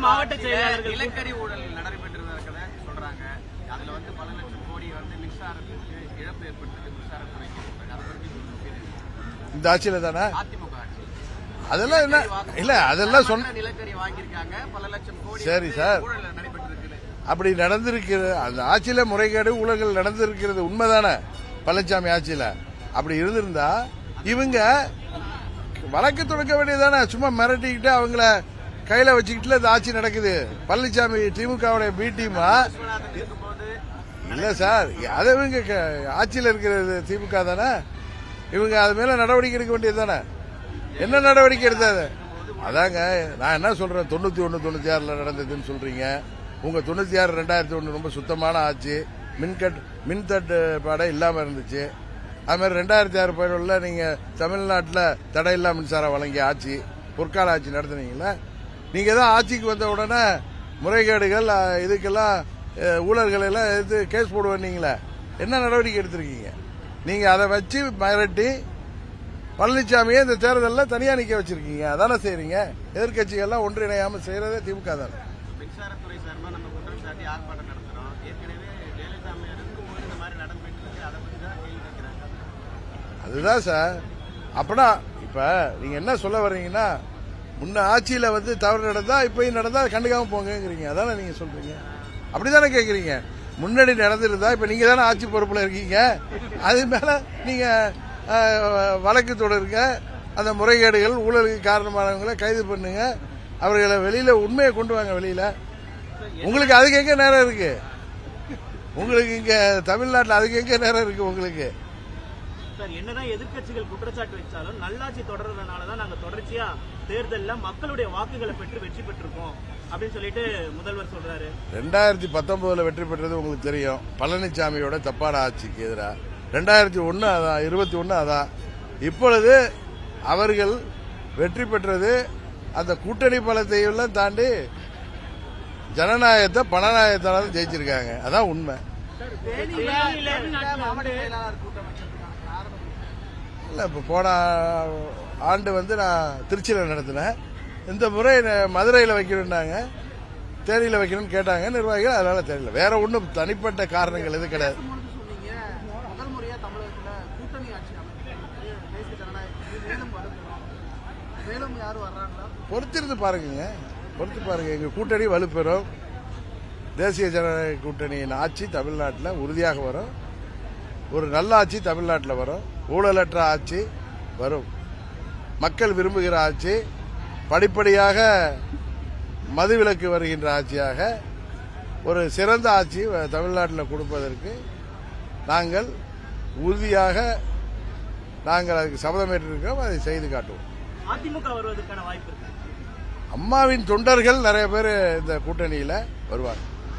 மாவட்ட செயலாளர்கள் நிலக்கரி ஊழல் நடைபெற்றிருக்கிறத சொல்றாங்க. அதுல பல லட்சம் கோடி மின்சாரத்துக்கு இழப்பு ஏற்பட்டிருக்கு மின்சாரத்துறைக்கு. இந்த ஆட்சியில தானே அதிமுக ஆட்சி அதெல்லாம் என்ன இல்ல அதெல்லாம் சொன்ன நிலக்கரி வாங்கியிருக்காங்க. பல லட்சம் கோடி சரி சார் ஊழல் நடைபெற்றிருக்கு. அப்படி நடந்திருக்கிறது. அந்த ஆட்சியில முறைகேடு ஊழல்கள் நடந்திருக்கிறது உண்மைதானே. பழனிசாமி ஆட்சியில அப்படி இருந்திருந்தா இவங்க வழக்கு தொடக்க வேண்டியதானே. சும்மா மிரட்டிக்கிட்டு அவங்கள கையில வச்சுக்கிட்டு இந்த ஆட்சி நடக்குது. பழனிசாமி திமுகவுடைய பி டீமா இல்ல சார். அதை இவங்க ஆட்சியில் இருக்கிறது திமுக தானே. இவங்க அது மேல நடவடிக்கை எடுக்க வேண்டியது தானே. என்ன நடவடிக்கை எடுத்தாது? அதாங்க நான் என்ன சொல்றேன். 91 96 நடந்ததுன்னு சொல்றீங்க. உங்க 96 2001 ரொம்ப சுத்தமான ஆட்சி. மின் தட்டுப்பாடே இல்லாம இருந்துச்சு. அது மாதிரி 2006 பதினொன்னுல நீங்க தமிழ்நாட்டில் தடையில்லா மின்சாரம் வழங்கிய ஆட்சி, பொற்கால ஆட்சி நடத்துனீங்களா. நீங்க தான் ஆட்சிக்கு வந்த உடனே முறைகேடுகள் இதுக்கெல்லாம் ஊழல்கள் எல்லாம் எடுத்து கேஸ் போடுவீங்களே. என்ன நடவடிக்கை எடுத்திருக்கீங்க? நீங்க அதை வச்சு மிரட்டி பழனிசாமியை இந்த தேர்தலில் தனியா நிக்க வச்சிருக்கீங்க. அதானே செய்றீங்க. எதிர்கட்சிகள்லாம் ஒன்றிணையாம செய்யறதே திமுக தானே. மின்சாரத்துறை சார்பாக நம்ம குற்றம் சாட்டி ஆர்ப்பாட்டம் நடத்துறோம். ஏற்கனவே ஜெயலலிதா இருக்கும்போது இந்த மாதிரி நடந்துட்டு இருக்கு. அதை பத்தி தான் கேள்வி கேட்கிறாங்க. அதுதான் சார். அப்படின்னா இப்ப நீங்க என்ன சொல்ல வர்றீங்கன்னா, முன்ன ஆட்சியில தவறு நடந்தா இப்பயும் நடந்தா கண்டுக்காம போங்கிறீங்க. அதானே நீங்க சொல்றீங்க. அப்படிதானே கேக்குறீங்க. முன்னாடி நடந்திருந்தா இப்ப நீங்க தானே ஆட்சி பொறுப்புல இருக்கீங்க. அது மேல நீங்க வழக்கு தொடருங்க. அந்த முறைகேடுகள் ஊழலுக்கு காரணமானவங்களை கைது பண்ணுங்க. அவர்களை வெளியில உண்மையை கொண்டு வாங்க வெளியில. உங்களுக்கு அதுக்கு எங்க நேரம் இருக்கு? உங்களுக்கு இங்க தமிழ்நாட்டில் அதுக்கு எங்க நேரம் இருக்கு உங்களுக்கு? சார், என்னதான் எதிர்க்கட்சிகள் குற்றச்சாட்டு வச்சாலும் நல்லாட்சி தொடர்றதுனாலதான் நாங்க தொடர்ச்சியா தேர்தலில் மக்களுடைய வாக்குகளை பெற்று வெற்றி பெற்றிருக்கோம் அப்படின்னு சொல்லிட்டு முதல்வர் சொல்றாரு. 2019 வெற்றி பெற்றது உங்களுக்கு தெரியும். பழனிசாமியோட தப்பான ஆட்சிக்கு எதிராக. 2021 அதான், 21 அதான். இப்பொழுது அவர்கள் வெற்றி பெற்றது அந்த கூட்டணி பலத்தையும் தாண்டி ஜனநாயகத்தை பணநாயகத்தால ஜெயிச்சிருக்காங்க. அதான் உண்மை. இல்ல இப்ப போன ஆண்டு நான் திருச்சியில் நடத்தினேன். இந்த முறை மதுரையில் வைக்கணும்னாங்க, தேனியில் வைக்கணும்னு கேட்டாங்க நிர்வாகிகள். அதனால தெரியல. வேற ஒன்றும் தனிப்பட்ட காரணங்கள் எதுவும் கிடையாது. பொறுத்திருந்து பாருங்க. பொறுத்து பாருங்க. எங்க கூட்டணி வலுப்பெறும். தேசிய ஜனநாயக கூட்டணியின் ஆட்சி தமிழ்நாட்டில் உறுதியாக வரும். ஒரு நல்ல ஆட்சி தமிழ்நாட்டில் வரும். ஊழலற்ற ஆட்சி வரும். மக்கள் விரும்புகிற ஆட்சி. படிப்படியாக மதுவிலக்கு வருகின்ற ஆட்சியாக ஒரு சிறந்த ஆட்சி தமிழ்நாட்டில் கொடுப்பதற்கு நாங்கள் உறுதியாக அதுக்கு சபதமேற்றிருக்கிறோம். அதை செய்து காட்டுவோம். அதிமுக வருவதற்கான வாய்ப்பு இருக்கு. அம்மாவின் தொண்டர்கள் நிறைய பேர் இந்த கூட்டணியில் வருவாங்க.